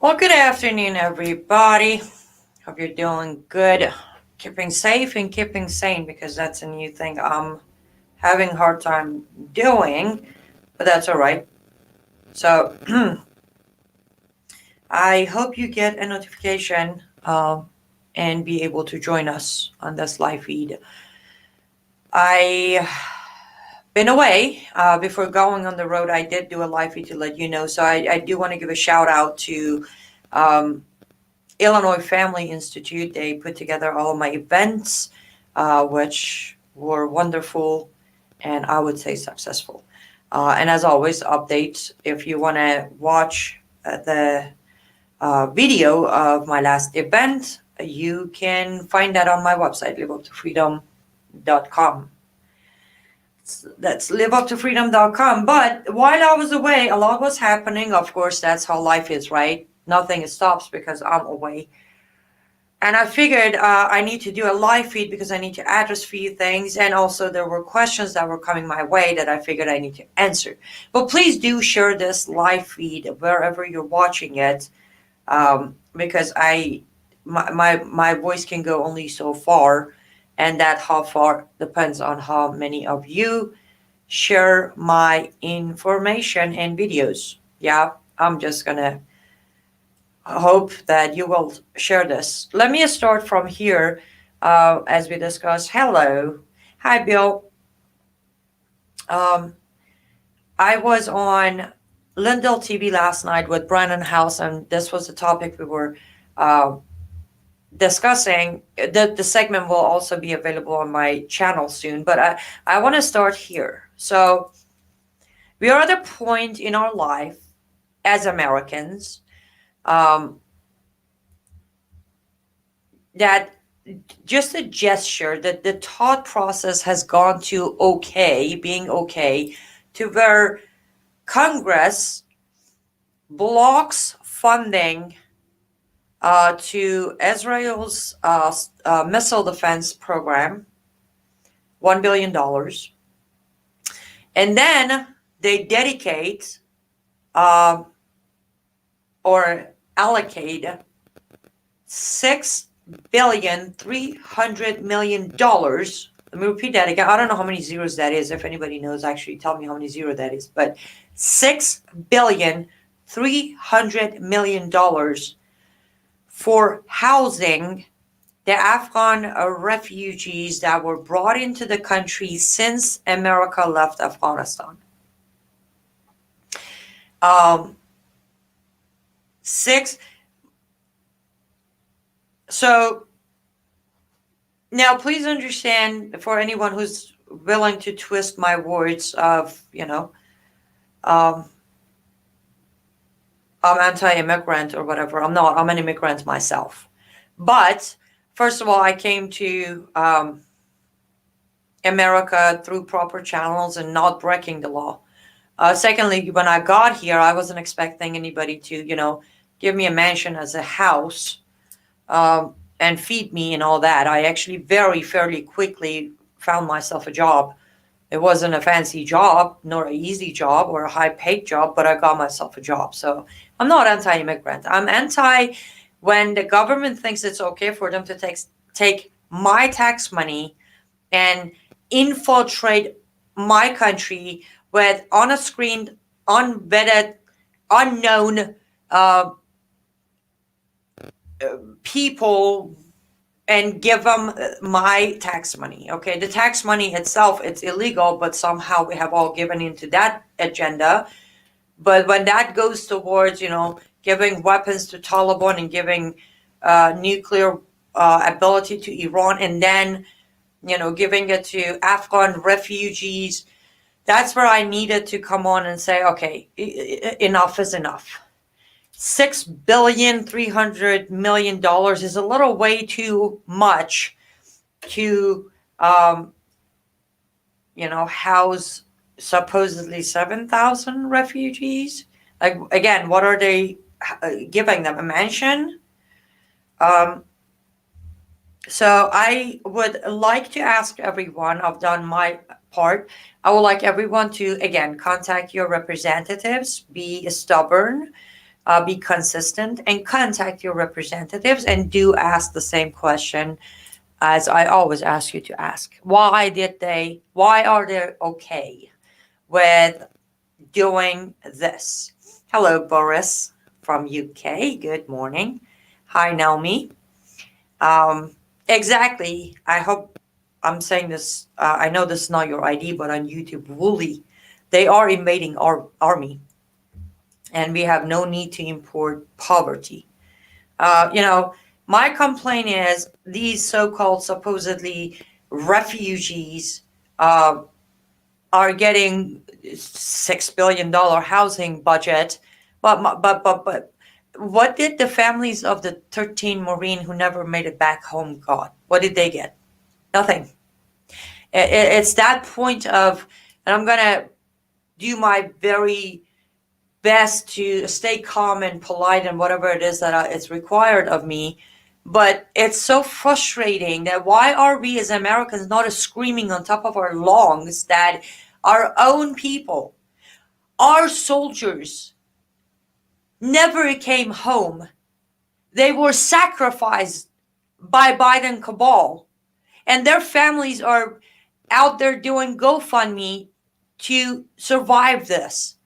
Well, good afternoon, everybody. Hope you're doing good, keeping safe and keeping sane because that's a new thing I'm having a hard time doing, but that's all right. So I hope you get a notification and be able to join us on this live feed. I been away before going on the road. I did do a live feed to let you know. So I do want to give a shout out to um, Illinois Family Institute. They put together all of my events, which were wonderful and I would say successful. And as always, updates. If you want to watch the video of my last event, you can find that on my website, liveuptofreedom.com. That's liveuptofreedom.com. But while I was away, a lot was happening. Of course, that's how life is, right? Nothing stops because I'm away. And I figured I need to do a live feed because I need to address a few things. And also, there were questions that were coming my way that I figured I need to answer. But please do share this live feed wherever you're watching it, because my voice can go only so far. And that how far depends on how many of you share my information and videos. Yeah, I'm just going to hope that you will share this. Let me start from here as we discuss. Hello. Hi, Bill. Um, I was on Lindell TV last night with Brandon House, and this was the topic we were uh, discussing. The segment will also be available on my channel soon, but I want to start here. So, we are at a point in our life as Americans um, that just a gesture that the thought process has gone to okay, being okay, to where Congress blocks funding to Israel's missile defense program, $1 billion. And then they dedicate uh, or allocate $6,300,000,000. Let me repeat that again. I don't know how many zeros that is. If anybody knows, actually tell me how many zeros that is. But $6,300,000,000 for housing the Afghan refugees that were brought into the country since America left Afghanistan. Um, six. So now, please understand for anyone who's willing to twist my words of, um, I'm anti-immigrant or whatever. I'm not. I'm an immigrant myself. But first of all, I came to America through proper channels and not breaking the law. Secondly, when I got here, I wasn't expecting anybody to, give me a mansion as a house. And feed me and all that. I actually fairly quickly found myself a job. It wasn't a fancy job, nor an easy job or a high paid job, but I got myself a job. So I'm not anti immigrant. I'm anti when the government thinks it's okay for them to take my tax money and infiltrate my country with on a screen, unvetted, unknown people and give them my tax money. Okay, the tax money itself, it's illegal, but somehow we have all given into that agenda. But when that goes towards, giving weapons to Taliban and giving nuclear ability to Iran, and then, giving it to Afghan refugees, that's where I needed to come on and say, okay, enough is enough. $6,300,000,000 is a little way too much to, house supposedly 7,000 refugees. Like, again, what are they giving them? A mansion? Um, so I would like to ask everyone, I've done my part. I would like everyone to, again, contact your representatives, be stubborn, Be consistent and contact your representatives, and do ask the same question as I always ask you to ask. Why are they okay with doing this? Hello, Boris from UK. Good morning. Hi, Naomi. Um, exactly. I hope I'm saying this. I know this is not your ID, but on YouTube, Woolly, they are invading our army, and we have no need to import poverty. You know, my complaint is these so-called supposedly refugees uh, are getting $6 billion housing budget, but what did the families of the 13 Marine who never made it back home got? What did they get? Nothing. It's that point of, and I'm gonna do my very best to stay calm and polite and whatever it is that it's required of me. But it's so frustrating that why are we as Americans not screaming on top of our lungs that our own people, our soldiers, never came home. They were sacrificed by Biden cabal, and their families are out there doing GoFundMe to survive this.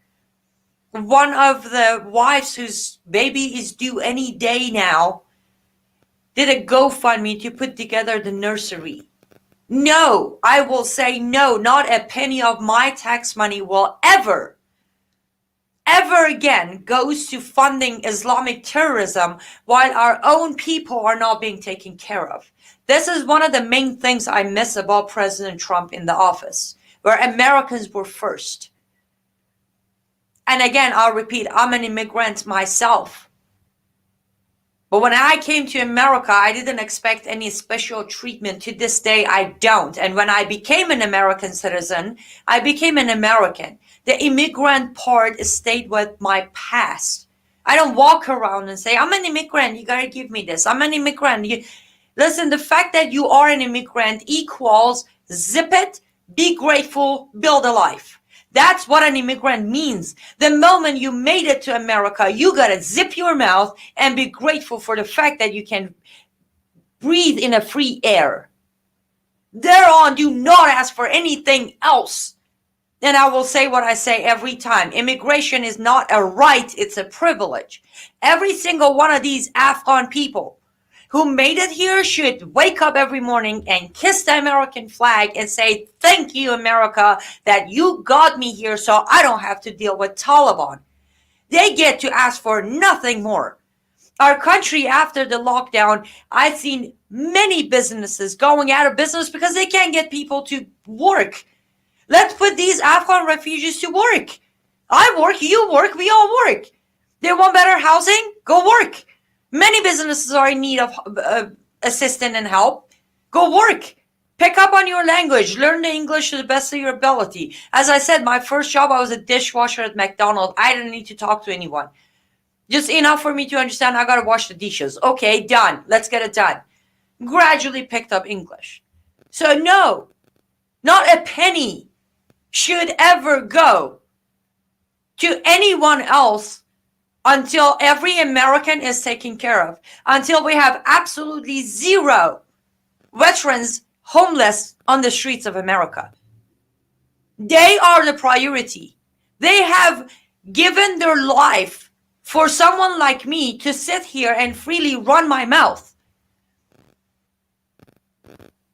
One of the wives whose baby is due any day now did a GoFundMe to put together the nursery. No, I will say no, not a penny of my tax money will ever again goes to funding Islamic terrorism while our own people are not being taken care of. This is one of the main things I miss about President Trump in the office, where Americans were first. And again, I'll repeat, I'm an immigrant myself. But when I came to America, I didn't expect any special treatment. To this day, I don't. And when I became an American citizen, I became an American. The immigrant part stayed with my past. I don't walk around and say, I'm an immigrant, you gotta give me this. I'm an immigrant. Listen, the fact that you are an immigrant equals zip it, be grateful, build a life. That's what an immigrant means. The moment you made it to America, you gotta zip your mouth and be grateful for the fact that you can breathe in a free air. Thereon, do not ask for anything else. And I will say what I say every time. Immigration is not a right, it's a privilege. Every single one of these Afghan people who made it here should wake up every morning and kiss the American flag and say, thank you, America, that you got me here so I don't have to deal with Taliban. They get to ask for nothing more. Our country, after the lockdown, I've seen many businesses going out of business because they can't get people to work. Let's put these Afghan refugees to work. I work, you work, we all work. They want better housing? Go work. Many businesses are in need of assistance and help. Go work. Pick up on your language. Learn the English to the best of your ability. As I said, my first job, I was a dishwasher at McDonald's. I didn't need to talk to anyone. Just enough for me to understand I got to wash the dishes. Okay, done. Let's get it done. Gradually picked up English. So no, not a penny should ever go to anyone else until every American is taken care of, until we have absolutely zero veterans homeless on the streets of America. They are the priority. They have given their life for someone like me to sit here and freely run my mouth.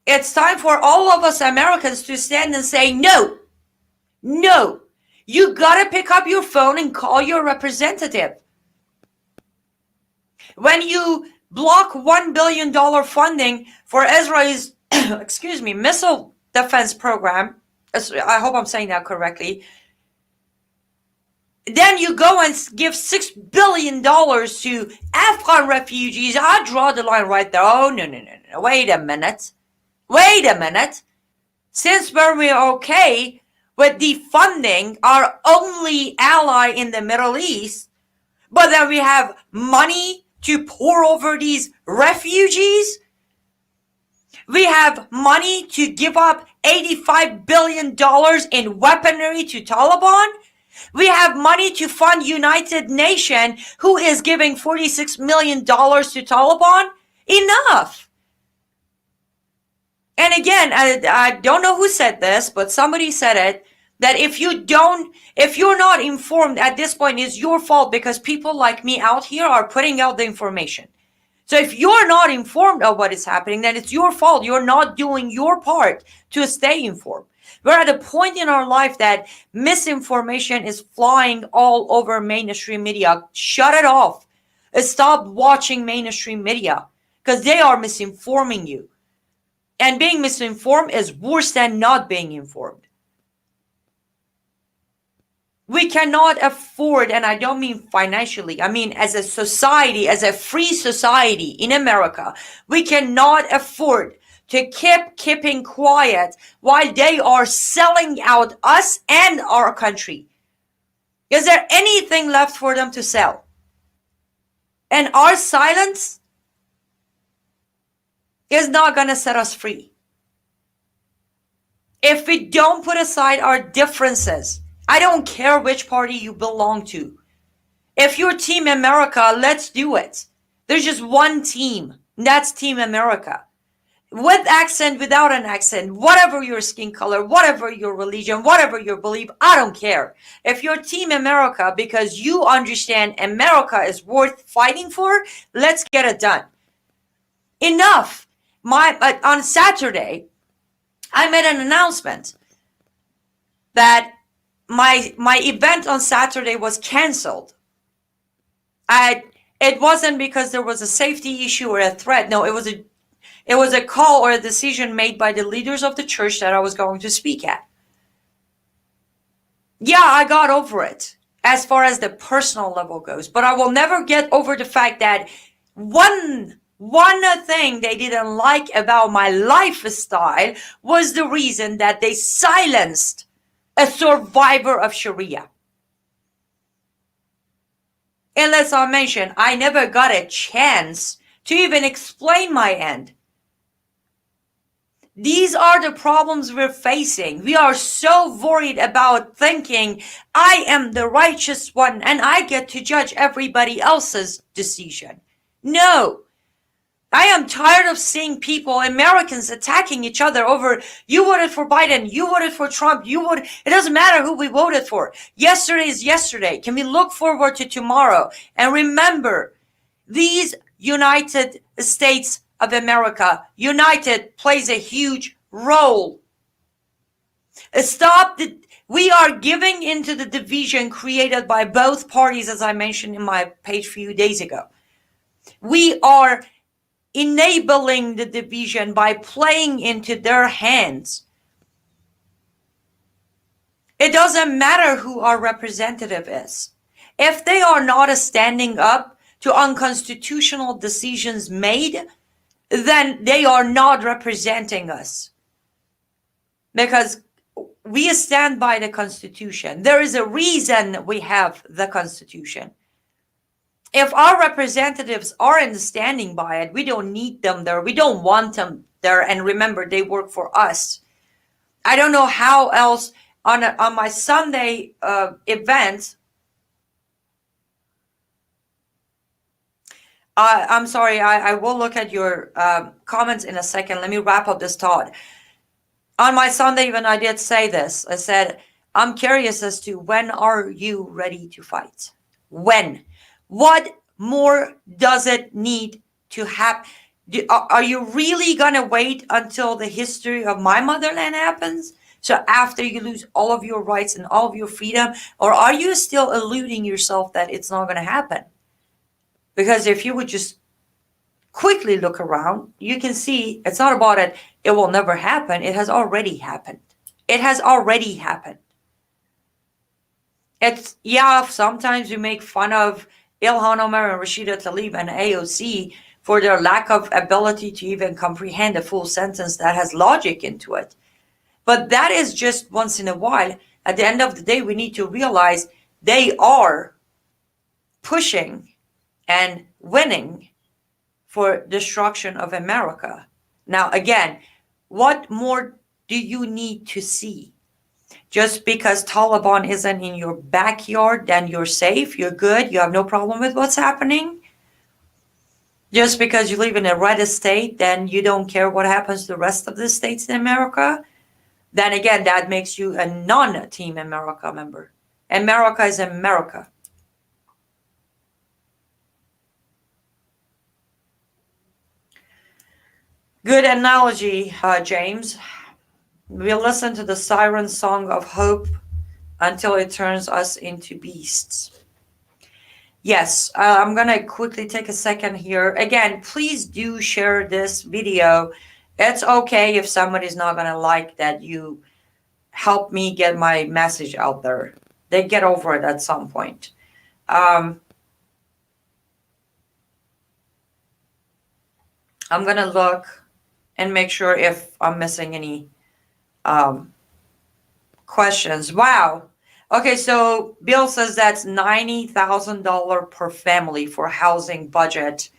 It's time for all of us Americans to stand and say, no, no, you gotta pick up your phone and call your representative. When you block $1 billion funding for Israel's, missile defense program, I hope I'm saying that correctly, then you go and give $6 billion to Afghan refugees. I draw the line right there. Oh, no. Wait a minute. Since we're okay with defunding our only ally in the Middle East, but then we have money to pour over these refugees, we have money to give up $85 billion in weaponry to Taliban, We have money to fund United Nations, who is giving $46 million to Taliban. Enough. And again, I don't know who said this, but somebody said it, that if you're not informed at this point, it's your fault, because people like me out here are putting out the information. So if you're not informed of what is happening, then it's your fault. You're not doing your part to stay informed. We're at a point in our life that misinformation is flying all over mainstream media. Shut it off. Stop watching mainstream media, because they are misinforming you. And being misinformed is worse than not being informed. We cannot afford, and I don't mean financially, I mean as a society, as a free society in America, we cannot afford to keep keeping quiet while they are selling out us and our country. Is there anything left for them to sell? And our silence is not going to set us free. If we don't put aside our differences, I don't care which party you belong to. If you're Team America, let's do it. There's just one team, and that's Team America. With accent, without an accent, whatever your skin color, whatever your religion, whatever your belief, I don't care. If you're Team America because you understand America is worth fighting for, let's get it done. Enough. On Saturday, I made an announcement that my event on Saturday was canceled. It wasn't because there was a safety issue or a threat. No, it was a call or a decision made by the leaders of the church that I was going to speak at. Yeah, I got over it as far as the personal level goes, but I will never get over the fact that one thing they didn't like about my lifestyle was the reason that they silenced a survivor of Sharia. And let's not mention, I never got a chance to even explain my end. These are the problems we're facing. We are so worried about thinking I am the righteous one and I get to judge everybody else's decision. No. I am tired of seeing people, Americans, attacking each other over, you voted for Biden, you voted for Trump, it doesn't matter who we voted for. Yesterday is yesterday. Can we look forward to tomorrow? And remember, these United States of America, United plays a huge role. We are giving into the division created by both parties, as I mentioned in my page a few days ago. We are enabling the division by playing into their hands. It doesn't matter who our representative is. If they are not standing up to unconstitutional decisions made, then they are not representing us. Because we stand by the Constitution. There is a reason we have the Constitution. If our representatives aren't standing by it, we don't need them there. We don't want them there. And remember, they work for us. I don't know how else on my Sunday event. I'm sorry, I will look at your comments in a second. Let me wrap up this thought. On my Sunday event, I did say this. I said, I'm curious as to when are you ready to fight? When? What more does it need to happen? Are you really going to wait until the history of my motherland happens? So after you lose all of your rights and all of your freedom? Or are you still eluding yourself that it's not going to happen? Because if you would just quickly look around, you can see it's not about it. It will never happen. It has already happened. It has already happened. Sometimes we make fun of Ilhan Omar and Rashida Tlaib and AOC for their lack of ability to even comprehend a full sentence that has logic into it. But that is just once in a while. At the end of the day, we need to realize they are pushing and winning for destruction of America. Now, again, what more do you need to see? Just because Taliban isn't in your backyard, then you're safe, you're good, you have no problem with what's happening. Just because you live in a red state, then you don't care what happens to the rest of the states in America. Then again, that makes you a non-Team America member. America is America. Good analogy, James. We listen to the siren song of hope until it turns us into beasts. Yes, I'm gonna quickly take a second here. Again, please do share this video. It's okay if somebody's not gonna like that you help me get my message out there. They get over it at some point. I'm gonna look and make sure if I'm missing any um, questions. Wow. Okay, so Bill says that's $90,000 per family for housing budget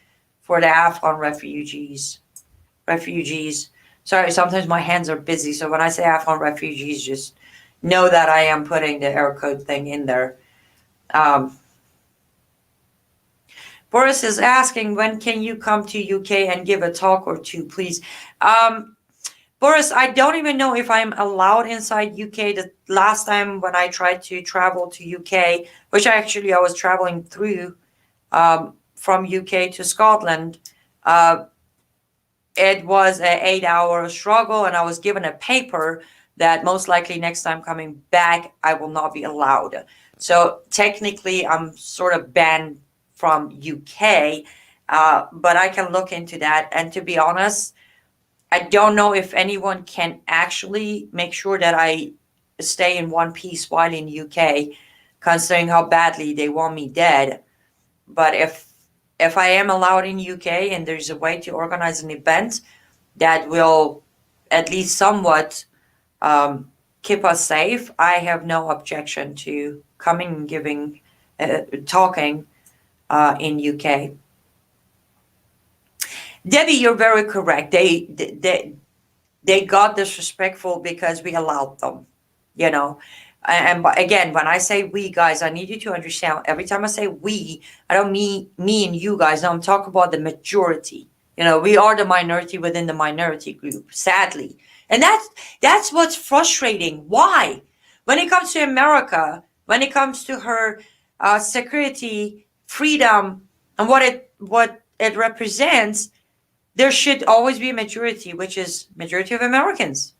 for the Afghan refugees. Sorry, sometimes my hands are busy, so when I say Afghan refugees, just know that I am putting the air code thing in there. Um, Boris is asking, when can you come to UK and give a talk or two, please? Boris, I don't even know if I'm allowed inside UK. The last time when I tried to travel to UK, which actually I was traveling through from UK to Scotland, it was an 8-hour struggle, and I was given a paper that most likely next time coming back, I will not be allowed. So technically, I'm sort of banned from UK, but I can look into that. And to be honest, I don't know if anyone can actually make sure that I stay in one piece while in UK, considering how badly they want me dead. But if I am allowed in UK and there's a way to organize an event that will at least somewhat keep us safe, I have no objection to coming and giving, talking in UK. Debbie, you're very correct. They got disrespectful because we allowed them, you know. And again, when I say we guys, I need you to understand. Every time I say we, I don't mean me and you guys. No, I'm talking about the majority. You know, we are the minority within the minority group, sadly, and that's what's frustrating. Why, when it comes to America, when it comes to her security, freedom, and what it represents, there should always be a majority, which is majority of Americans.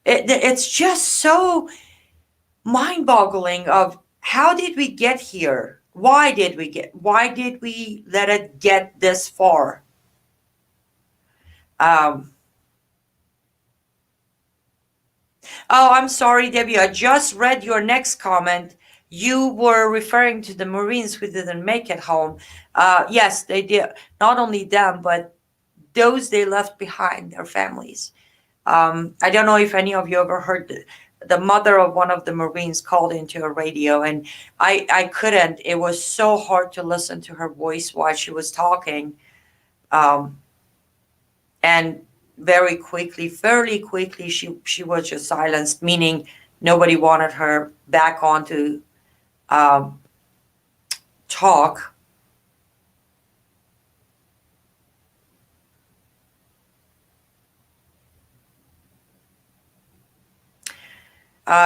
It's just so mind-boggling of how did we get here? Why did we let it get this far? Um, oh, I'm sorry, Debbie. I just read your next comment. You were referring to the Marines who didn't make it home. Yes, they did. Not only them, but those they left behind, their families. I don't know if any of you ever heard the mother of one of the Marines called into a radio, and I couldn't. It was so hard to listen to her voice while she was talking. Um, and fairly quickly, she was just silenced, meaning nobody wanted her back on to um, talk.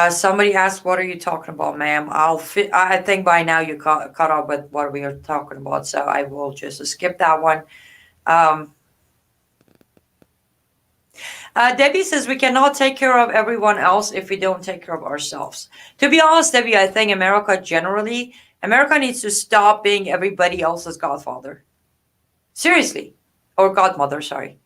Somebody asked, "What are you talking about, ma'am?" I think by now you caught up with what we are talking about, so I will just skip that one. Um, Debbie says we cannot take care of everyone else if we don't take care of ourselves. To be honest, Debbie, I think America needs to stop being everybody else's godfather. Seriously, or godmother. Sorry.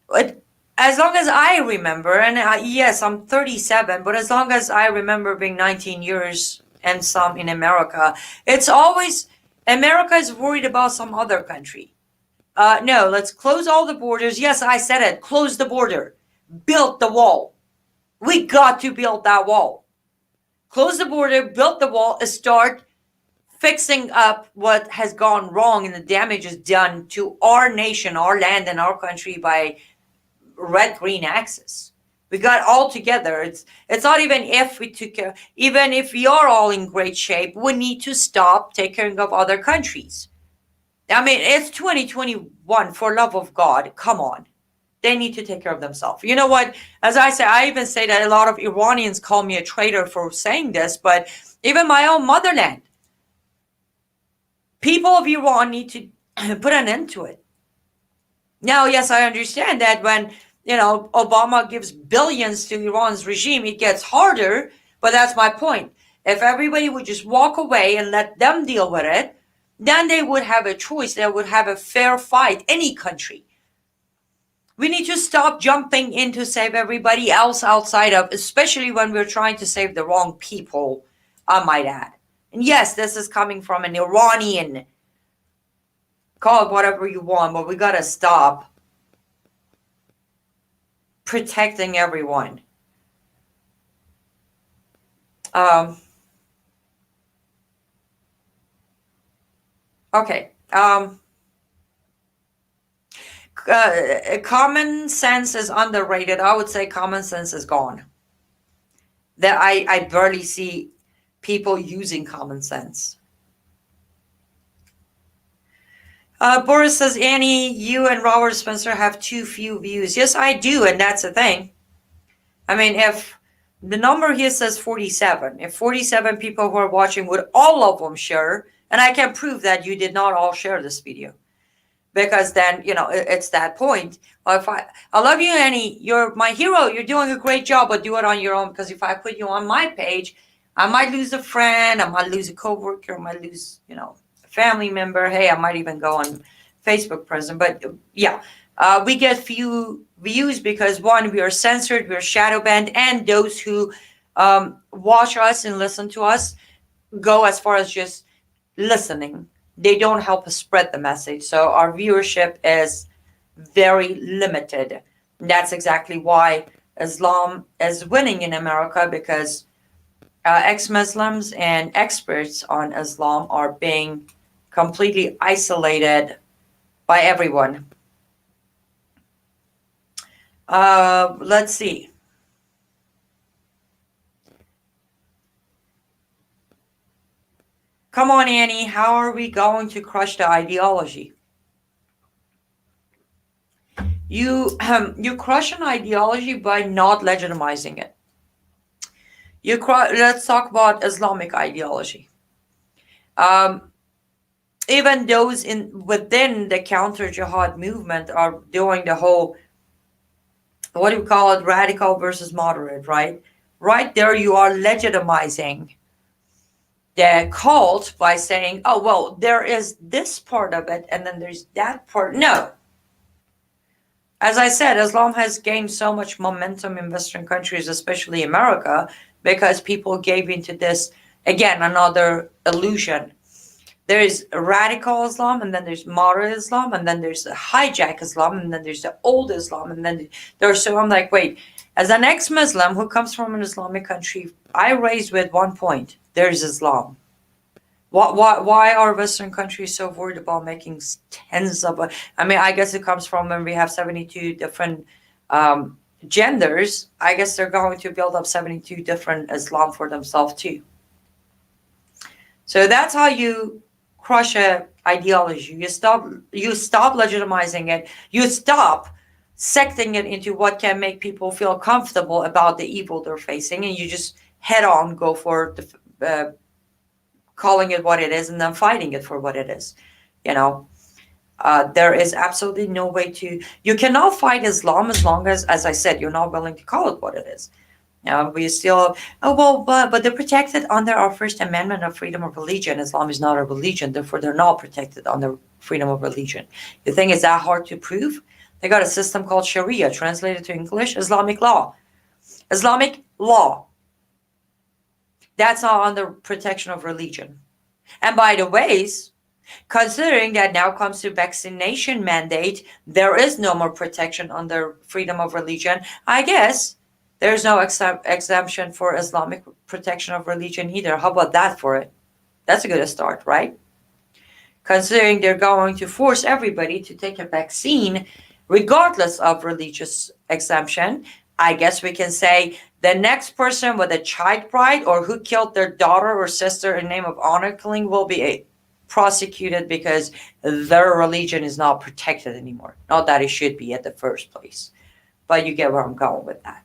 But as long as I remember, and yes, I'm 37, but as long as I remember being 19 years and some in America, it's always America is worried about some other country. No, let's close all the borders. Yes, I said it. Close the border. Build the wall. We got to build that wall. Close the border, build the wall, and start fixing up what has gone wrong and the damage is done to our nation, our land, and our country by red green axis. We got all together. It's not even if we took care, even if we are all in great shape, we need to stop taking of other countries. I mean, it's 2021, for love of God, come on. They need to take care of themselves. You know what? As I say, I even say that a lot of Iranians call me a traitor for saying this, but even my own motherland, people of Iran need to put an end to it. Now, yes, I understand that when, Obama gives billions to Iran's regime, it gets harder, but that's my point. If everybody would just walk away and let them deal with it, then they would have a choice. They would have a fair fight, any country. We need to stop jumping in to save everybody else outside of, especially when we're trying to save the wrong people, I might add. And yes, this is coming from an Iranian. Call it whatever you want, but we got to stop protecting everyone. Okay. Common sense is underrated. I would say common sense is gone. That I barely see people using common sense. Boris says, Annie, you and Robert Spencer have too few views. Yes, I do, and that's the thing. I mean, if the number here says 47, if 47 people who are watching would all of them share, and I can prove that you did not all share this video, because then, it's that point. Well, if I love you, Annie, you're my hero, you're doing a great job, but do it on your own, because if I put you on my page, I might lose a friend, I might lose a coworker, I might lose, a family member. Hey, I might even go on Facebook present. But yeah, we get few views because, one, we are censored, we are shadow banned, and those who watch us and listen to us go as far as just listening. They don't help us spread the message. So our viewership is very limited. That's exactly why Islam is winning in America, because ex-Muslims and experts on Islam are being completely isolated by everyone. Let's see. Come on, Annie, how are we going to crush the ideology? You crush an ideology by not legitimizing it. Let's talk about Islamic ideology. Even those within the counter jihad movement are doing the whole, what do you call it, radical versus moderate, right? Right there, you are legitimizing the cult by saying, oh, well, there is this part of it, and then there's that part. No. As I said, Islam has gained so much momentum in Western countries, especially America, because people gave into this, again, another illusion. There's radical Islam, and then there's moderate Islam, and then there's the hijack Islam, and then there's the old Islam, and then so I'm like, wait, as an ex-Muslim who comes from an Islamic country, I raised with one point: there's Islam. Why are Western countries so worried about making tens of? I mean, I guess it comes from when we have 72 different genders. I guess they're going to build up 72 different Islam for themselves too. So that's how you crush a ideology. You stop legitimizing it. You stop secting it into what can make people feel comfortable about the evil they're facing, and you just head on go for the calling it what it is and then fighting it for what it is. There is absolutely no way to. You cannot fight Islam as long as I said, you're not willing to call it what it is. We still, but they're protected under our First Amendment of freedom of religion. Islam is not a religion, therefore they're not protected under freedom of religion. You think it's that hard to prove? They got a system called Sharia, translated to English, Islamic law. Islamic law. That's not under protection of religion. And by the ways, considering that now comes to vaccination mandate, there is no more protection under freedom of religion. I guess there's no exemption for Islamic protection of religion either. How about that for it? That's a good start, right? Considering they're going to force everybody to take a vaccine regardless of religious exemption, I guess we can say the next person with a child bride or who killed their daughter or sister in the name of honor killing will be prosecuted because their religion is not protected anymore. Not that it should be at the first place, but you get where I'm going with that.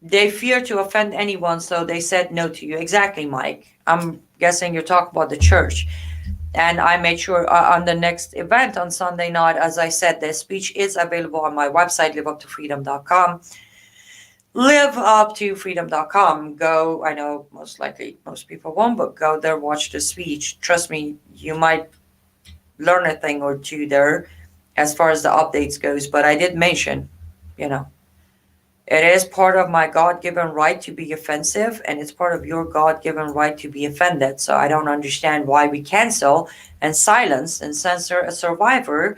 They fear to offend anyone, so they said no to you. Exactly, Mike. I'm guessing you're talking about the church. And I made sure on the next event on Sunday night, as I said, the speech is available on my website, liveuptofreedom.com. Liveuptofreedom.com. Go, I know most likely most people won't, but go there, watch the speech. Trust me, you might learn a thing or two there as far as the updates goes. But I did mention, you know, it is part of my God-given right to be offensive, and it's part of your God-given right to be offended. So I don't understand why we cancel and silence and censor a survivor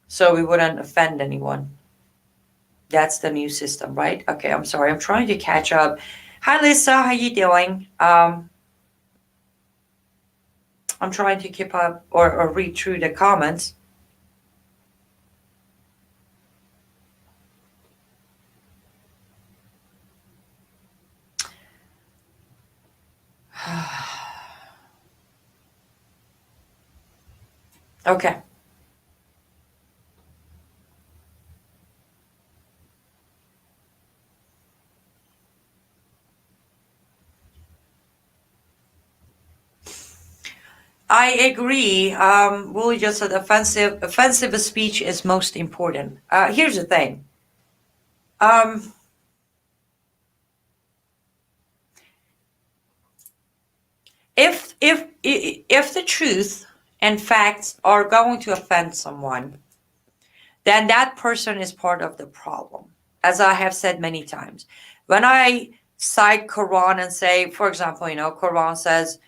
so we wouldn't offend anyone. That's the new system, right? Okay, I'm sorry. I'm trying to catch up. Hi, Lisa. How you doing? I'm trying to keep up or read through the comments. Okay. I agree. Willie just said offensive speech is most important. Here's the thing. Um, if the truth and facts are going to offend someone, then that person is part of the problem. As I have said many times, when I cite Quran and say, for example, Quran says,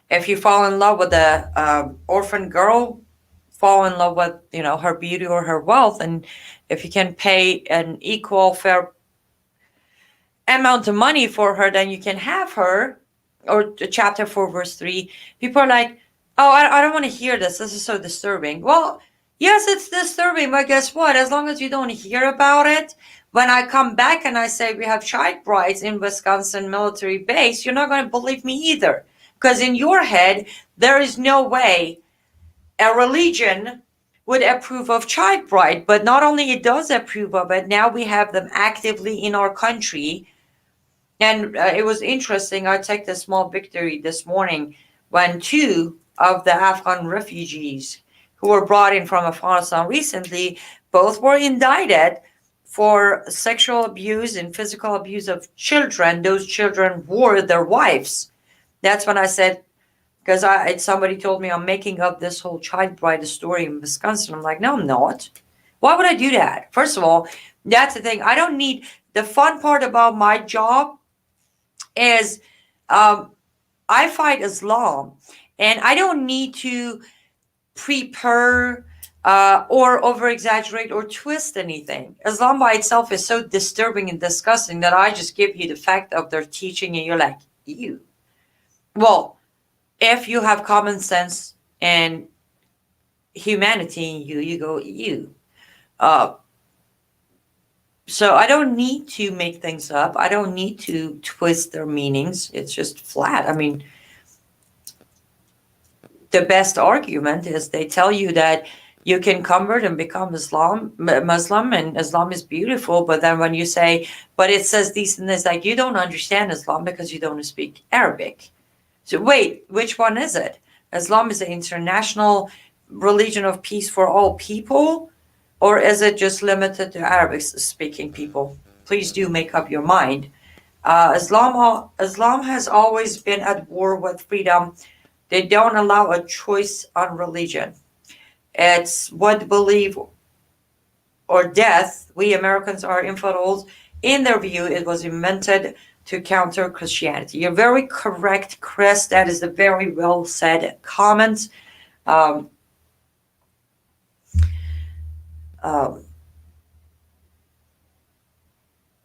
if you fall in love with a orphan girl, fall in love with her beauty or her wealth, and if you can pay an equal fair amount of money for her, then you can have her. Or chapter 4 verse 3, people are like, oh, I don't want to hear this is so disturbing. Well, yes, it's disturbing, but guess what, as long as you don't hear about it, when I come back and I say we have child brides in Wisconsin military base, you're not going to believe me either, because in your head there is no way a religion would approve of child bride. But not only it does approve of it, now we have them actively in our country. And it was interesting. I took a small victory this morning when two of the Afghan refugees who were brought in from Afghanistan recently, both were indicted for sexual abuse and physical abuse of children. Those children were their wives. That's when I said, because somebody told me I'm making up this whole child bride story in Wisconsin. I'm like, no, I'm not. Why would I do that? First of all, that's the thing. I don't need, the fun part about my job is I fight Islam, and I don't need to prepare or over exaggerate or twist anything. Islam by itself is so disturbing and disgusting that I just give you the fact of their teaching, and you're like, ew. Well, if you have common sense and humanity in you, you go, ew. So I don't need to make things up. I don't need to twist their meanings. It's just flat. I mean, the best argument is they tell you that you can convert and become Muslim, and Islam is beautiful. But then when you say, but it says these and this, like, you don't understand Islam because you don't speak Arabic. So wait, which one is it? Islam is an international religion of peace for all people, or is it just limited to Arabic speaking people? Please do make up your mind. Islam has always been at war with freedom. They don't allow a choice on religion. It's what believe or death. We Americans are infidels. In their view, it was invented to counter Christianity. You're very correct, Chris. That is a very well said comment.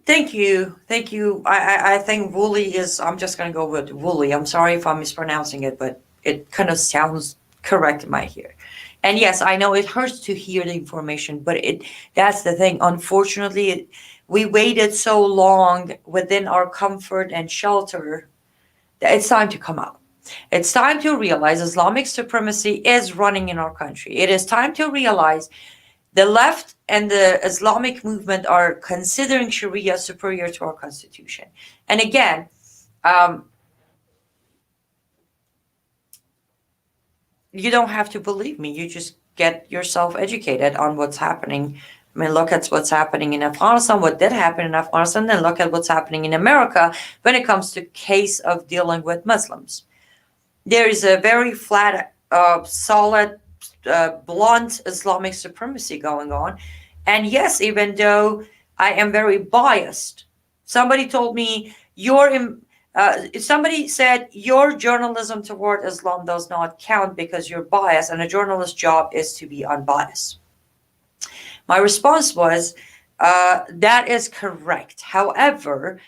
Thank you. Thank you. I think Wooly is, I'm just going to go with Wooly. I'm sorry if I'm mispronouncing it, but it kind of sounds correct in my ear. And yes, I know it hurts to hear the information, but that's the thing. Unfortunately, we waited so long within our comfort and shelter that it's time to come out. It's time to realize Islamic supremacy is running in our country. It is time to realize the left and the Islamic movement are considering Sharia superior to our constitution. And again, um, you don't have to believe me. You just get yourself educated on what's happening. I mean, look at what's happening in Afghanistan, what did happen in Afghanistan, then look at what's happening in America when it comes to case of dealing with Muslims. There is a very flat, solid, blunt Islamic supremacy going on. And yes, even though I am very biased, somebody told me somebody said your journalism toward Islam does not count because you're biased, and a journalist's job is to be unbiased. My response was, that is correct. However,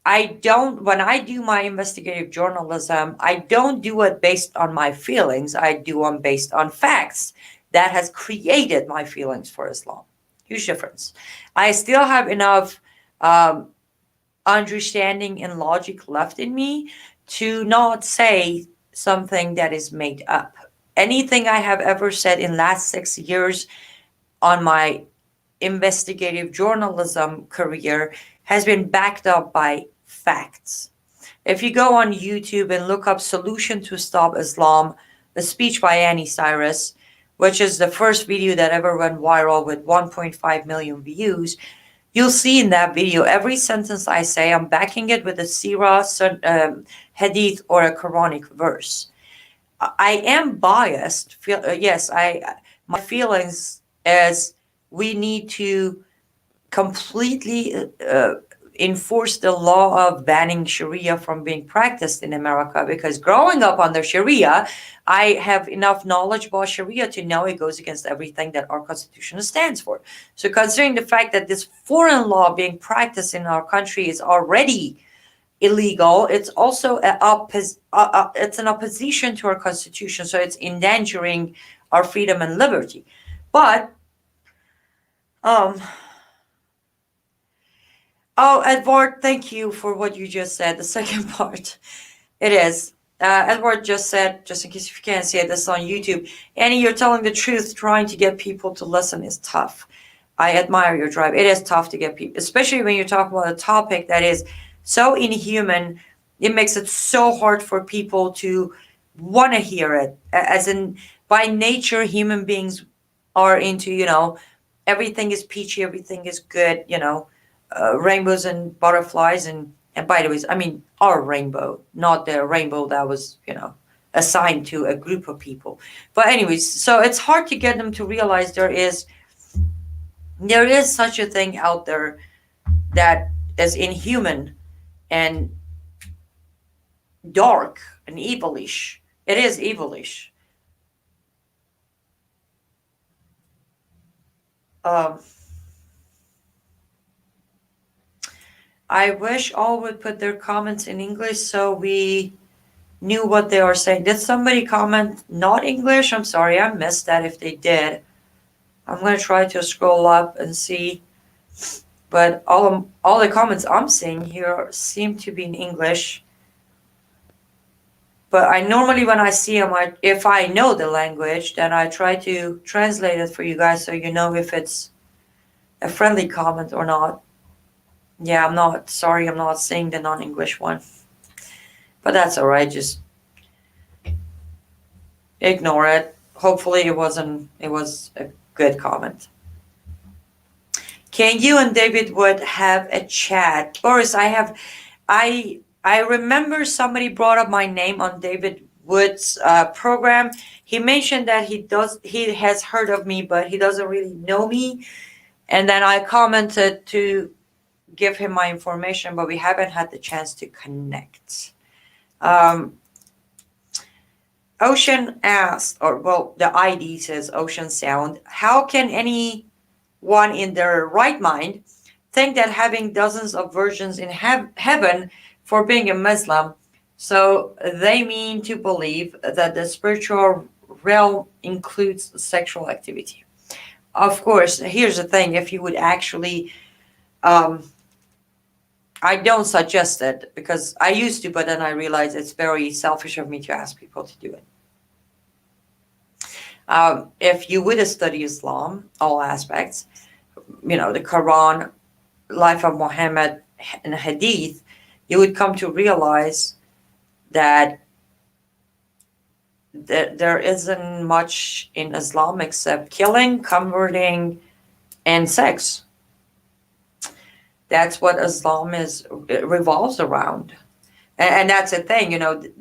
when I do my investigative journalism, I don't do it based on my feelings. I do them based on facts that has created my feelings for Islam. Huge difference. I still have enough understanding and logic left in me to not say something that is made up. Anything I have ever said in last 6 years on my investigative journalism career has been backed up by facts. If you go on YouTube and look up Solution to Stop Islam, a speech by Annie Cyrus, which is the first video that ever went viral with 1.5 million views, you'll see in that video every sentence I say, I'm backing it with a Sirah, Hadith, or a Quranic verse. I am biased. Yes, my feelings is we need to completely enforce the law of banning Sharia from being practiced in America, because growing up under Sharia, I have enough knowledge about Sharia to know it goes against everything that our constitution stands for. So considering the fact that this foreign law being practiced in our country is already illegal, it's also it's an opposition to our constitution, so it's endangering our freedom and liberty. But oh, Edward, thank you for what you just said. The second part, it is. Edward just said, just in case if you can't see it, this is on YouTube. Annie, you're telling the truth. Trying to get people to listen is tough. I admire your drive. It is tough to get people, especially when you're talking about a topic that is so inhuman. It makes it so hard for people to want to hear it. As in, by nature, human beings are into, everything is peachy, everything is good, rainbows and butterflies, and by the way, I mean our rainbow, not the rainbow that was, assigned to a group of people. But anyways, so it's hard to get them to realize there is such a thing out there that is inhuman and dark and evilish. It is evilish. I wish all would put their comments in English so we knew what they are saying. Did somebody comment not English? I'm sorry, I missed that if they did. I'm going to try to scroll up and see. But all the comments I'm seeing here seem to be in English. But I normally, when I see them, if I know the language, then I try to translate it for you guys so you know if it's a friendly comment or not. Yeah, I'm not seeing the non-English one. But that's all right, just ignore it. Hopefully it was a good comment. Can you and David Wood have a chat? Boris, I remember somebody brought up my name on David Wood's program. He mentioned that he has heard of me, but he doesn't really know me. And then I commented to give him my information, but we haven't had the chance to connect. Ocean asked, the ID says Ocean Sound, how can anyone in their right mind think that having dozens of versions in heaven for being a Muslim, so they mean to believe that the spiritual realm includes sexual activity. Of course, here's the thing: if you would actually, um, I don't suggest it because I used to, but then I realized it's very selfish of me to ask people to do it. If you would study Islam, all aspects, the Quran, life of Muhammad, and Hadith, you would come to realize that there isn't much in Islam except killing, converting, and sex. That's what Islam is, it revolves around. And that's the thing,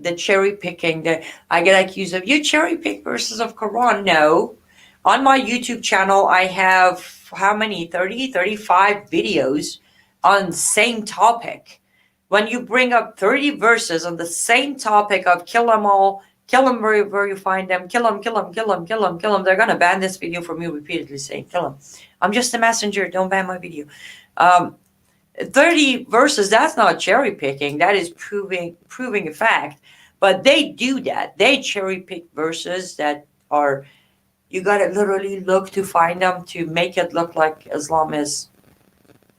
the cherry picking. I get accused of, you cherry pick verses of Quran. No. On my YouTube channel, I have how many? 30, 35 videos on the same topic. When you bring up 30 verses on the same topic of kill them all, kill them where you find them, kill them, kill them, kill them, kill them, kill them, they're going to ban this video for me repeatedly saying kill them. I'm just a messenger. Don't ban my video. 30 verses, that's not cherry picking, that is proving a fact. But they do that. They cherry pick verses that are, you gotta literally look to find them to make it look like Islam is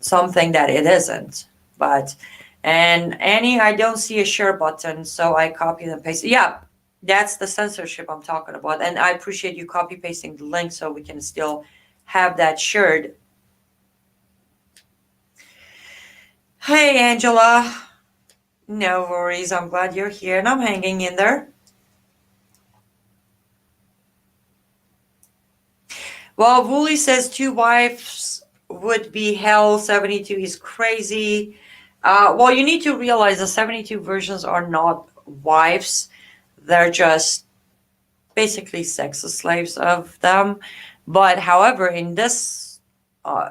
something that it isn't. And Annie, I don't see a share button, so I copy and paste. Yeah, that's the censorship I'm talking about. And I appreciate you copy pasting the link so we can still have that shared. Hey, Angela. No worries. I'm glad you're here and I'm hanging in there. Well, Wooly says 2 wives would be hell. 72 is crazy. Well, you need to realize the 72 versions are not wives. They're just basically sex slaves of them. But however, in this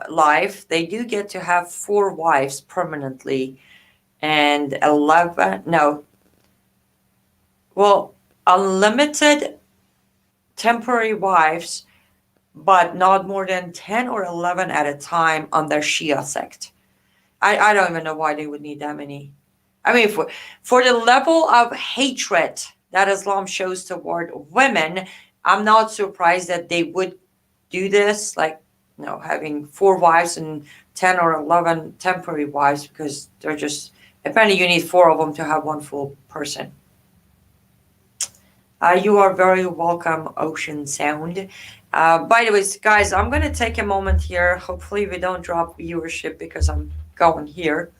life, they do get to have 4 wives permanently. And 11, no, well, unlimited temporary wives, but not more than 10 or 11 at a time on their Shia sect. I don't even know why they would need that many. I mean, for the level of hatred that Islam shows toward women, I'm not surprised that they would do this, like, having 4 wives and 10 or 11 temporary wives, because they're just, apparently you need 4 of them to have 1 full person. You are very welcome, Ocean Sound. By the way, guys, I'm going to take a moment here. Hopefully we don't drop viewership because I'm going here.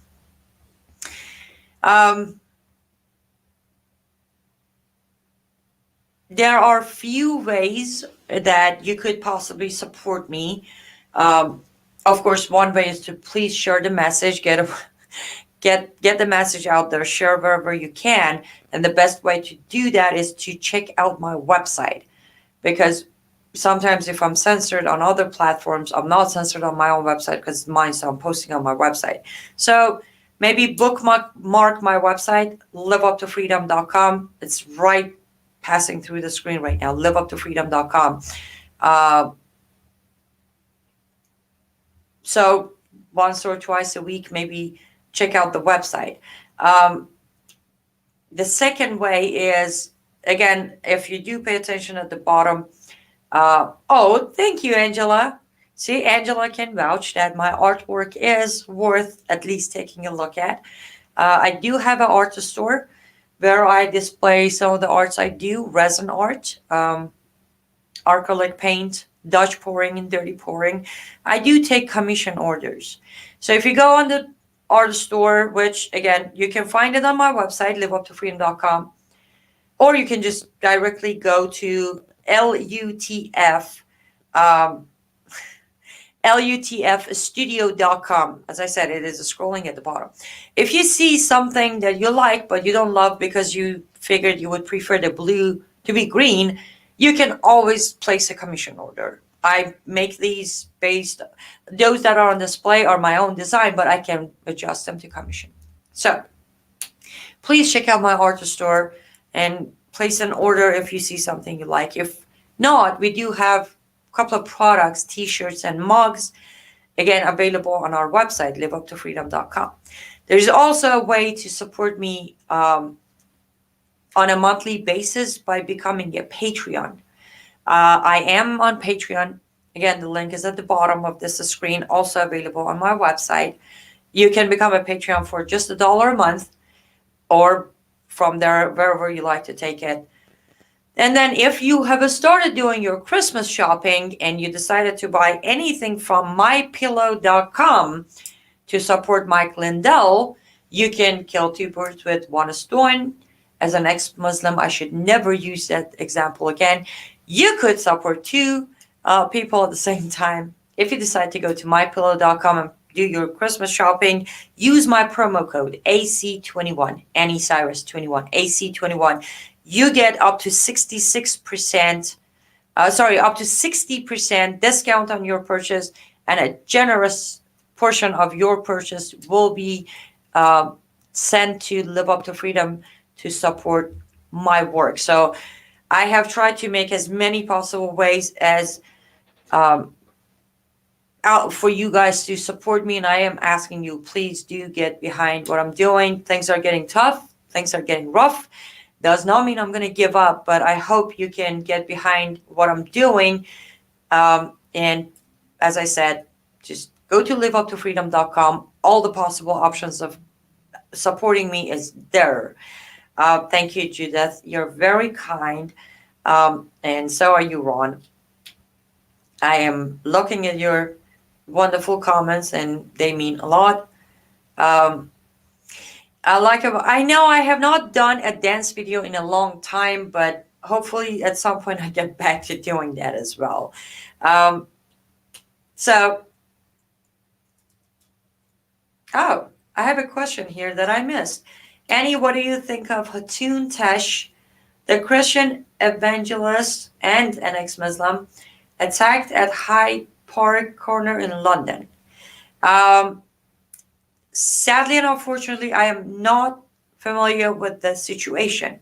There are few ways that you could possibly support me. Of course, one way is to please share the message, get the message out there, share wherever you can. And the best way to do that is to check out my website, because sometimes if I'm censored on other platforms, I'm not censored on my own website because it's mine, so I'm posting on my website. So maybe bookmark my website, liveuptofreedom.com. It's right passing through the screen right now, liveuptofreedom.com. So once or twice a week, maybe check out the website. The second way is, again, if you do pay attention at the bottom, oh, thank you, Angela. See, Angela can vouch that my artwork is worth at least taking a look at. I do have an art store where I display some of the arts I do, resin art, acrylic paint, Dutch pouring and dirty pouring. I do take commission orders. So if you go on the art store, which again, you can find it on my website, liveuptofreedom.com, or you can just directly go to lutfstudio.com. As I said, it is scrolling at the bottom. If you see something that you like but you don't love because you figured you would prefer the blue to be green, you can always place a commission order. I make these those that are on display are my own design, but I can adjust them to commission. So please check out my art store and place an order if you see something you like. If not, we do have a couple of products, t-shirts and mugs, again, available on our website, liveuptofreedom.com. There's also a way to support me on a monthly basis by becoming a Patreon. I am on Patreon. Again, the link is at the bottom of this screen, also available on my website. You can become a Patreon for just $1 a month, or from there, wherever you like to take it. And then if you have started doing your Christmas shopping and you decided to buy anything from mypillow.com to support Mike Lindell, you can kill two birds with one stone. As an ex-Muslim, I should never use that example again. You could support two people at the same time. If you decide to go to mypillow.com and do your Christmas shopping, use my promo code AC21, Annie Cyrus 21, AC21. You get up to 66%, up to 60% discount on your purchase, and a generous portion of your purchase will be uh, sent to Live Up to Freedom to support my work. So I have tried to make as many possible ways as um, out for you guys to support me, and I am asking you, please do get behind what I'm doing. Things are getting tough, things are getting rough. Does not mean I'm going to give up, but I hope you can get behind what I'm doing. And as I said, just go to liveuptofreedom.com. All the possible options of supporting me is there. Thank you, Judith. You're very kind. And so are you, Ron. I am looking at your wonderful comments, and they mean a lot. Um, I know I have not done a dance video in a long time, but hopefully at some point I get back to doing that as well. Um, so, oh, I have a question here that I missed. Annie, what do you think of Hatun Tesh, the Christian evangelist and an ex-Muslim, attacked at Hyde Park Corner in London? Um, Sadly and unfortunately, I am not familiar with the situation.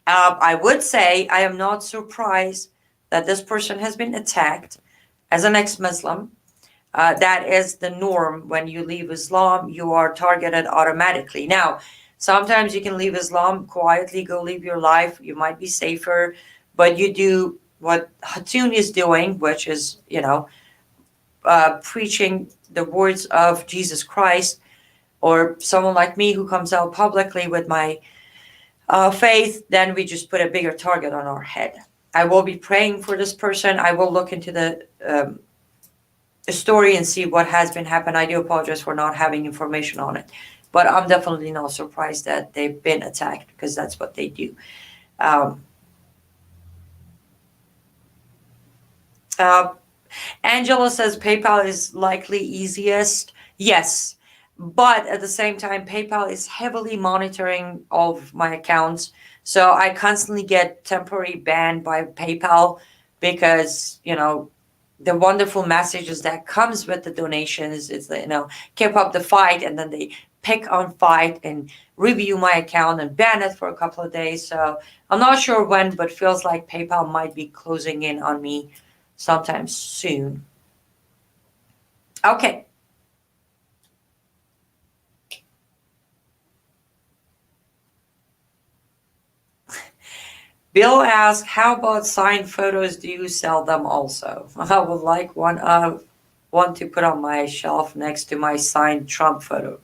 I would say I am not surprised that this person has been attacked as an ex-Muslim. That is the norm. When you leave Islam, you are targeted automatically. Now, sometimes you can leave Islam quietly, go live your life. You might be safer, but you do what Hatun is doing, which is, preaching the words of Jesus Christ, or someone like me who comes out publicly with my faith, then we just put a bigger target on our head. I will be praying for this person. I will look into the story and see what has been happened. I do apologize for not having information on it, but I'm definitely not surprised that they've been attacked, because that's what they do. Um, uh, Angela says PayPal is likely easiest. Yes, but at the same time, PayPal is heavily monitoring all of my accounts. So I constantly get temporary banned by PayPal because, the wonderful messages that comes with the donations is that, keep up the fight, and then they pick on fight and review my account and ban it for a couple of days. So I'm not sure when, but feels like PayPal might be closing in on me sometime soon. Okay. Bill asked, how about signed photos? Do you sell them also? I would like one to put on my shelf next to my signed Trump photo.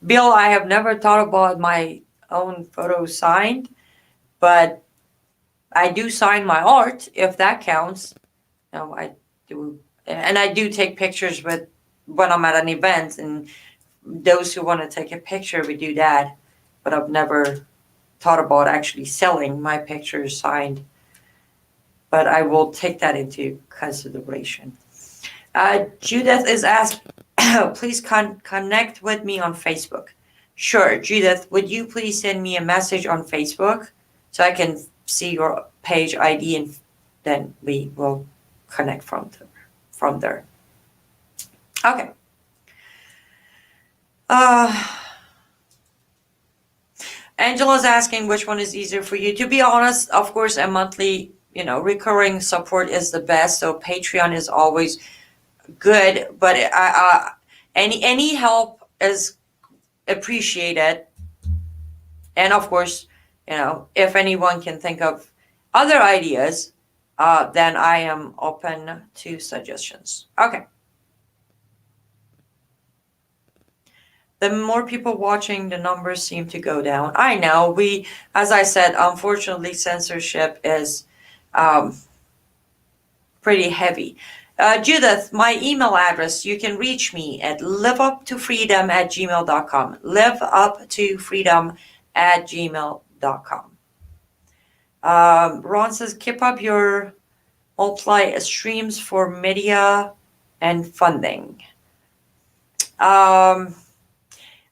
Bill, I have never thought about my own photo signed, but I do sign my art, if that counts. I do, and I do take pictures with when I'm at an event, and those who want to take a picture, we do that. But I've never thought about actually selling my pictures signed. But I will take that into consideration. Judith is asked, please connect with me on Facebook. Sure, Judith, would you please send me a message on Facebook so I can see your page ID, and then we will connect from there. Okay. Angela's asking which one is easier for you. To be honest, of course, a monthly, recurring support is the best. So Patreon is always good, but any help is appreciated. And of course, if anyone can think of other ideas, then I am open to suggestions. Okay. The more people watching, the numbers seem to go down. I know as I said, unfortunately, censorship is um, pretty heavy. Judith, my email address, you can reach me at liveuptofreedom@gmail.com. Liveuptofreedom@gmail.com. Ron says, keep up your multiply streams for media and funding. Um,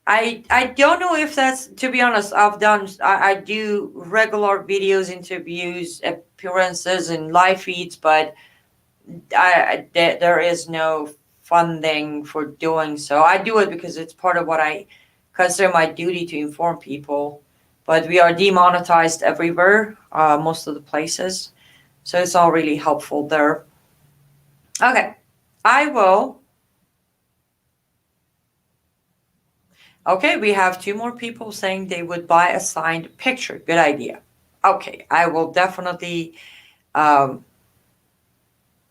I don't know if that's, to be honest. I do regular videos, interviews, appearances, and live feeds, but there is no funding for doing so. I do it because it's part of what I consider my duty to inform people. But we are demonetized everywhere, most of the places, so it's not really helpful there. Okay, I will. Okay, we have two more people saying they would buy a signed picture. Good idea. Okay, um,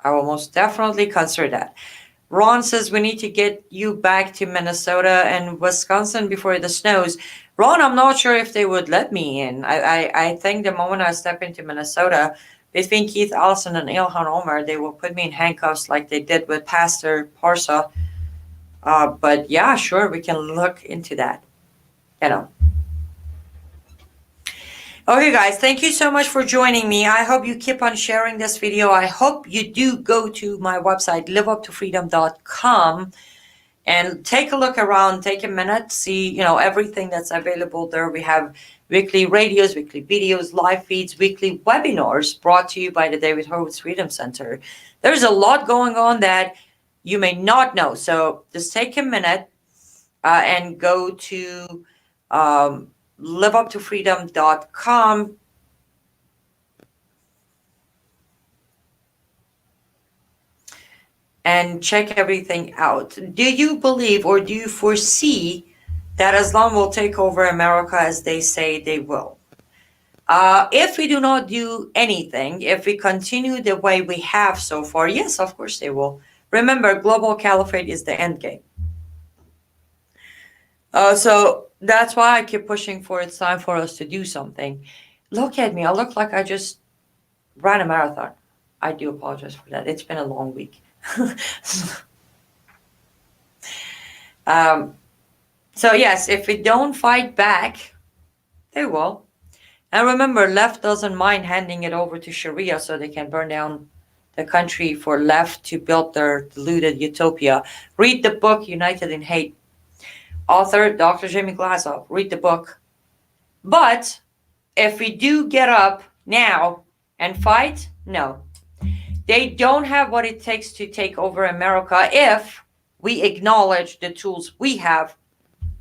I will most definitely consider that. Ron says we need to get you back to Minnesota and Wisconsin before the snows. Ron, I'm not sure if they would let me in. I think the moment I step into Minnesota, between Keith Allison and Ilhan Omar, they will put me in handcuffs like they did with Pastor Parsa. But yeah, sure, we can look into that. You know. Okay, guys, thank you so much for joining me. I hope you keep on sharing this video. I hope you do go to my website, liveuptofreedom.com, and take a look around, take a minute, see, everything that's available there. We have weekly radios, weekly videos, live feeds, weekly webinars brought to you by the David Horowitz Freedom Center. There's a lot going on that you may not know. So just take a minute and go to liveuptofreedom.com and check everything out. Do you believe or do you foresee that Islam will take over America as they say they will? If we do not do anything, if we continue the way we have so far, yes, of course they will. Remember, global caliphate is the end game. So that's why I keep pushing for it's time for us to do something. Look at me. I look like I just ran a marathon. I do apologize for that. It's been a long week. um, so yes, if we don't fight back, they will. And remember, left doesn't mind handing it over to Sharia so they can burn down the country for left to build their deluded utopia. Read the book United in Hate. Author Dr. Jamie Glasoff. Read the book. But if we do get up now and fight, no. They don't have what it takes to take over America if we acknowledge the tools we have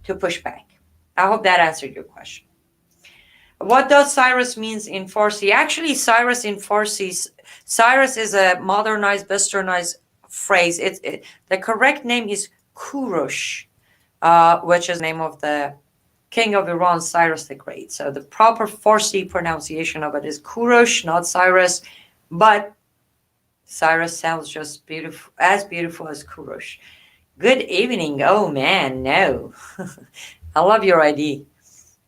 to push back. I hope that answered your question. What does Cyrus means in Farsi? Actually, Cyrus in Farsi, Cyrus is a modernized, westernized phrase. The correct name is Kurush, which is the name of the king of Iran, Cyrus the Great. So the proper Farsi pronunciation of it is Kurush, not Cyrus, but Cyrus sounds just beautiful as Kurush. Good evening. Oh man, no. I love your ID.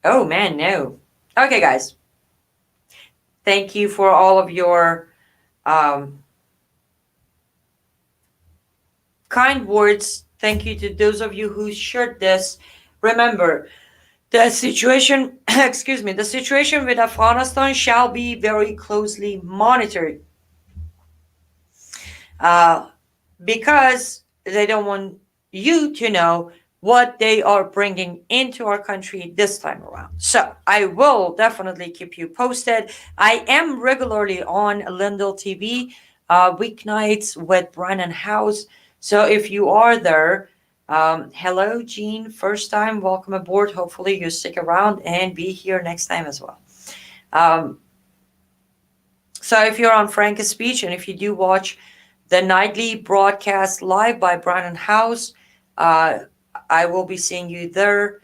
Oh man, no. Okay, guys. Thank you for all of your kind words. Thank you to those of you who shared this. Remember, the situation, excuse me, the situation with Afghanistan shall be very closely monitored because they don't want you to know what they are bringing into our country this time around. So I will definitely keep you posted. I am regularly on Lindell TV weeknights with Brennan House. So if you are there, hello, Jean. First time, welcome aboard. Hopefully you stick around and be here next time as well. So if you're on Franca's Speech and if you do watch the nightly broadcast live by Brennan House, I will be seeing you there.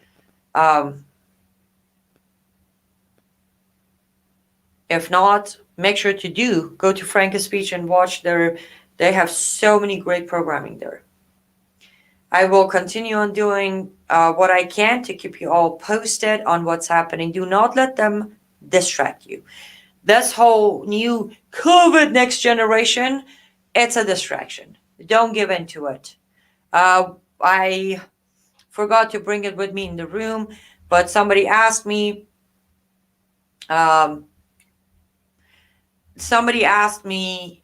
If not, make sure to do. Go to Franca's speech and watch they have so many great programming there. I will continue on doing what I can to keep you all posted on what's happening. Do not let them distract you. This whole new COVID next generation, it's a distraction. Don't give in to it. I forgot to bring it with me in the room, but somebody asked me, um, somebody asked me,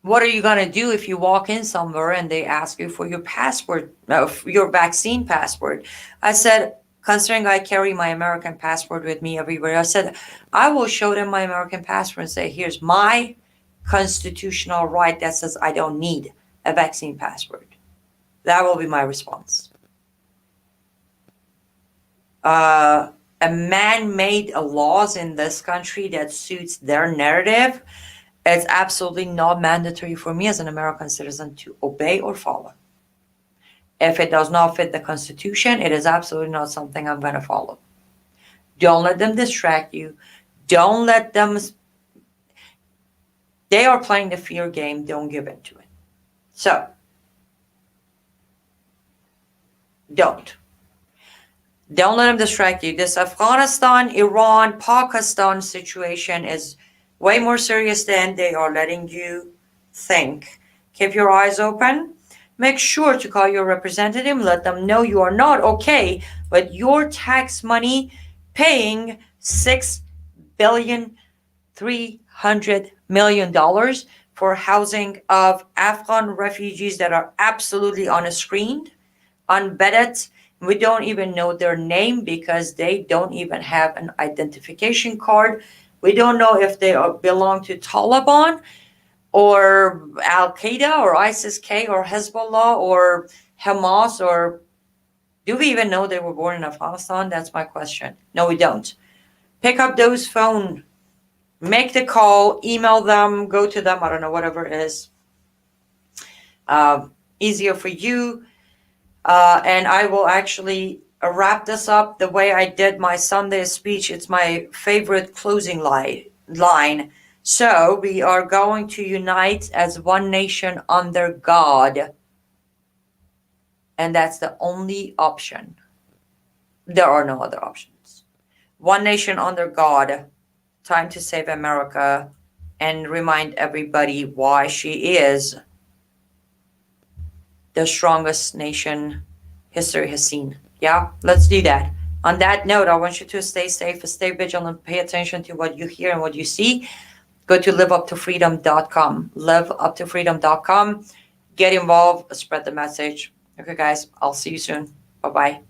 what are you going to do if you walk in somewhere and they ask you for your passport, your vaccine passport? I said, considering I carry my American passport with me everywhere, I said, I will show them my American passport and say, here's my constitutional right that says I don't need a vaccine passport. That will be my response. A man made laws in this country that suits their narrative. It's absolutely not mandatory for me as an American citizen to obey or follow. If it does not fit the Constitution, it is absolutely not something I'm going to follow. Don't let them distract you. Don't let them. They are playing the fear game. Don't give in to it. So, don't. Don't let them distract you. This Afghanistan, Iran, Pakistan situation is way more serious than they are letting you think. Keep your eyes open. Make sure to call your representative. Let them know you are not okay with your tax money paying $6,300,000,000 for housing of Afghan refugees that are absolutely unscreened, unvetted. We don't even know their name because they don't even have an identification card. We don't know if they belong to Taliban or Al-Qaeda or ISIS-K or Hezbollah or Hamas, or do we even know they were born in Afghanistan? That's my question. No, we don't. Pick up those phones, make the call, email them, go to them, I don't know, whatever it is. Easier for you. And I will actually wrap this up the way I did my Sunday speech. It's my favorite closing line. So we are going to unite as one nation under God. And that's the only option. There are no other options. One nation under God. Time to save America and remind everybody why she is the strongest nation history has seen. Yeah, let's do that. On that note, I want you to stay safe, stay vigilant, pay attention to what you hear and what you see. Go to liveuptofreedom.com. Liveuptofreedom.com. Get involved, spread the message. Okay, guys, I'll see you soon. Bye-bye.